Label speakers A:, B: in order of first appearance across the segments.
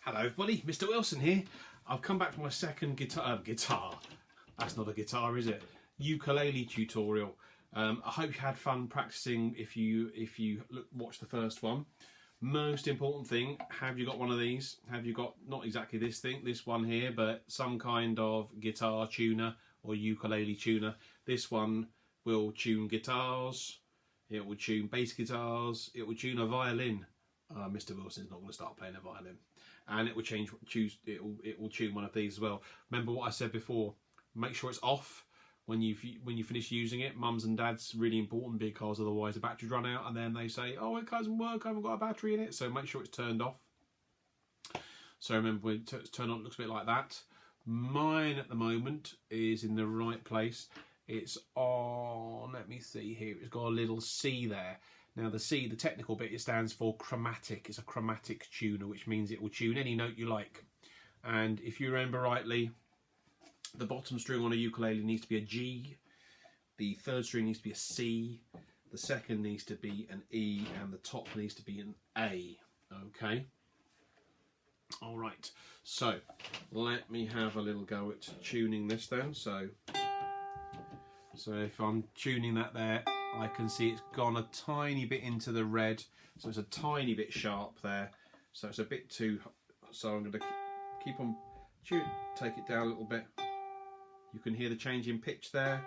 A: Hello everybody, Mr. Wilson here. I've come back for my second guitar, that's not a guitar is it? Ukulele tutorial. I hope you had fun practicing if you watched the first one. Most important thing, have you got one of these? Have you got, not exactly this one here, but some kind of guitar tuner or ukulele tuner. This one will tune guitars, it will tune bass guitars, it will tune a violin. Mr. Wilson's not going to start playing a violin. And it will it will tune one of these as well. Remember what I said before, make sure it's off when you finish using it. Mums and dads, really important, because otherwise the batteries run out and then they say, oh, it doesn't work, I haven't got a battery in it. So make sure it's turned off. So remember, when it's turned on, it looks a bit like that. Mine at the moment is in the right place. It's on, let me see here, it's got a little C there. Now the C, the technical bit, it stands for chromatic. It's a chromatic tuner, which means it will tune any note you like. And if you remember rightly, the bottom string on a ukulele needs to be a G, the third string needs to be a C, the second needs to be an E, and the top needs to be an A. Okay? Alright, so let me have a little go at tuning this then. So if I'm tuning that there, I can see it's gone a tiny bit into the red, so it's a tiny bit sharp there, so it's a bit too, so I'm going to keep on tuning, take it down a little bit. You can hear the change in pitch there.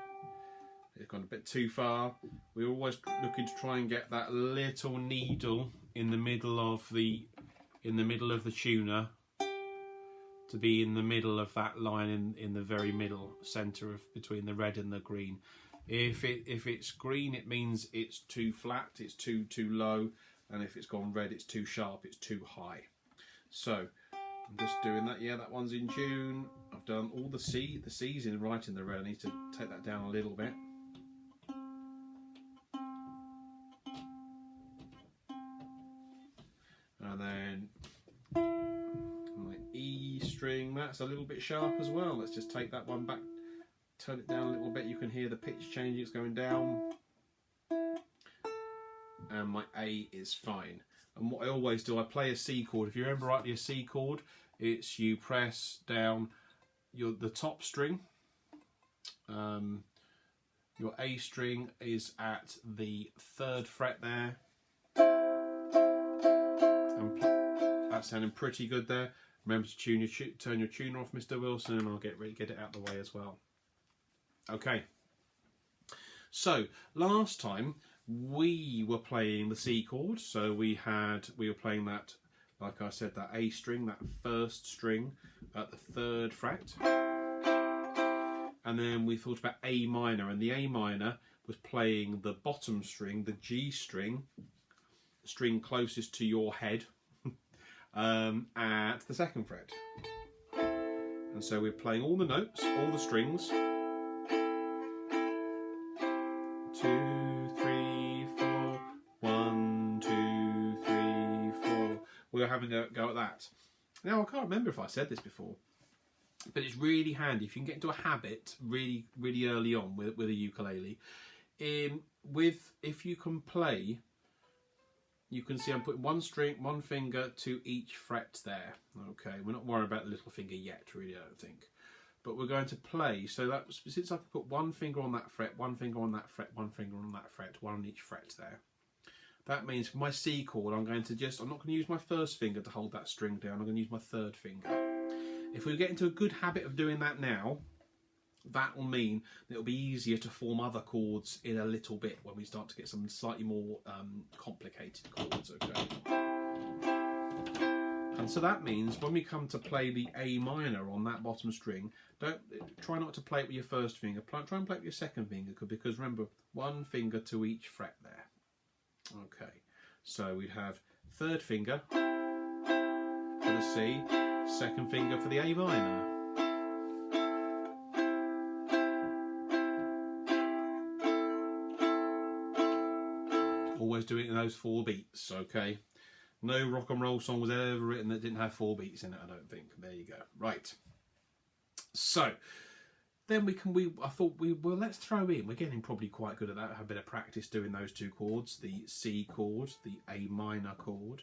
A: It's gone a bit too far. We're always looking to try and get that little needle in the middle of the tuner to be in the middle of that line, in the very middle centre of between the red and the green. If it's green, it means it's too flat, it's too low, and if it's gone red, it's too sharp, it's too high. So I'm just doing that. Yeah, that one's in tune. I've done all the C. The C's in right in the red. I need to take that down a little bit. And then my E string, that's a little bit sharp as well. Let's just take that one back, turn it down a little bit. You can hear the pitch changing, it's going down. And my A is fine. And what I always do, I play a C chord. If you remember rightly, a C chord, it's you press down the top string. Your A string is at the 3rd fret there. And that's sounding pretty good there. Remember to turn your tuner off, Mr. Wilson, and I'll get it out the way as well. Okay. So last time we were playing the C chord, so we were playing that, like I said, that A string, that 1st string at the 3rd fret, and then we thought about A minor, and the A minor was playing the bottom string, the G string, the string closest to your head, at the 2nd fret. And so we're playing all the notes, all the strings. 2, 3, 4, 1, 2, 3, 4. We're having a go at that. Now I can't remember if I said this before, but it's really handy if you can get into a habit really early on with a ukulele. If you can play, you can see I'm putting one finger to each fret there. Okay, we're not worried about the little finger yet, really, I don't think. But we're going to play, so that since I can put one finger on that fret, one finger on that fret, one finger on that fret, one on each fret there. That means for my C chord, I'm not going to use my 1st finger to hold that string down, I'm going to use my 3rd finger. If we get into a good habit of doing that now, that will mean that it'll be easier to form other chords in a little bit when we start to get some slightly more complicated chords, okay? And so that means when we come to play the A minor on that bottom string, try not to play it with your 1st finger. Try and play it with your 2nd finger, because remember, one finger to each fret there. Okay, so we'd have 3rd finger for the C, 2nd finger for the A minor. Always do it in those 4 beats, okay? No rock and roll song was ever written that didn't have 4 beats in it, I don't think. There you go. Right. So then I thought let's throw in. We're getting probably quite good at that. Have a bit of practice doing those 2 chords, the C chord, the A minor chord.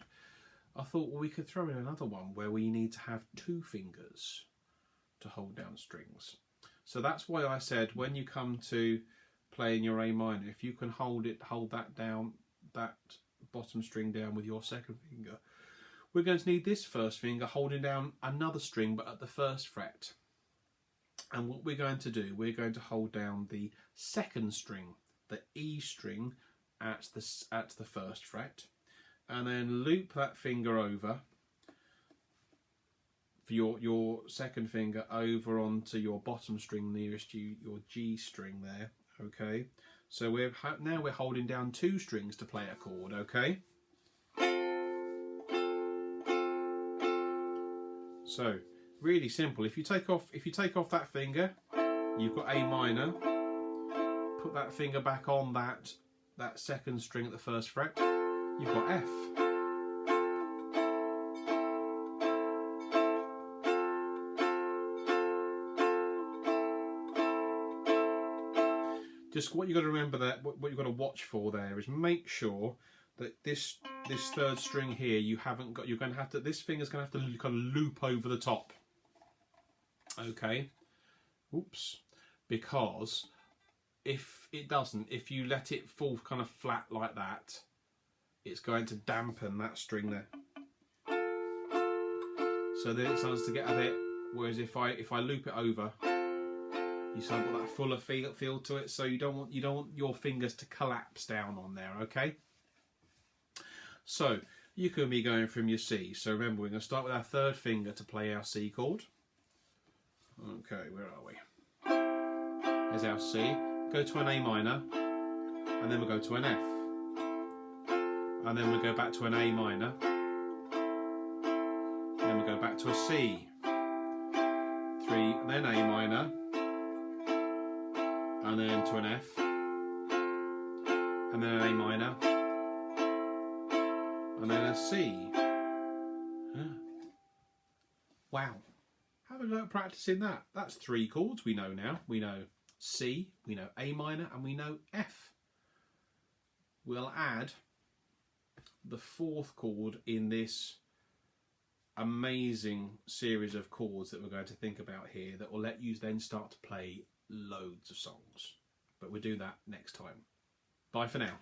A: I thought, well, we could throw in another one where we need to have 2 fingers to hold down strings. So that's why I said when you come to playing your A minor, if you can hold that down, that bottom string down with your second finger, we're going to need this first finger holding down another string but at the 1st fret. And what we're going to do, we're going to hold down the 2nd string, the E string, at the 1st fret, and then loop that finger over for your 2nd finger over onto your bottom string nearest you, your G string there. Okay, so now we're holding down 2 strings to play a chord. Okay. So really simple. If you take off that finger, you've got A minor. Put that finger back on that 2nd string at the 1st fret. You've got F. Just what you've got to remember, that what you've got to watch for there is make sure that this 3rd string here, you haven't got. You're going to have to. This finger's going to have to kind of loop over the top. Okay. Oops. Because if it doesn't, if you let it fall kind of flat like that, it's going to dampen that string there. So then it starts to get a bit. Whereas if I loop it over, you start got that fuller feel to it. So you don't want your fingers to collapse down on there. Okay. So you can be going from your C. So remember, we're going to start with our 3rd finger to play our C chord. Okay, where are we? There's our C. Go to an A minor, and then we'll go to an F. And then we'll go back to an A minor. And then we'll go back to a C. 3, and then A minor. And then to an F. And then an A minor. And then a C. Wow. Have a go at practicing that. That's 3 chords we know now. We know C, we know A minor, and we know F. We'll add the 4th chord in this amazing series of chords that we're going to think about here that will let you then start to play loads of songs. But we'll do that next time. Bye for now.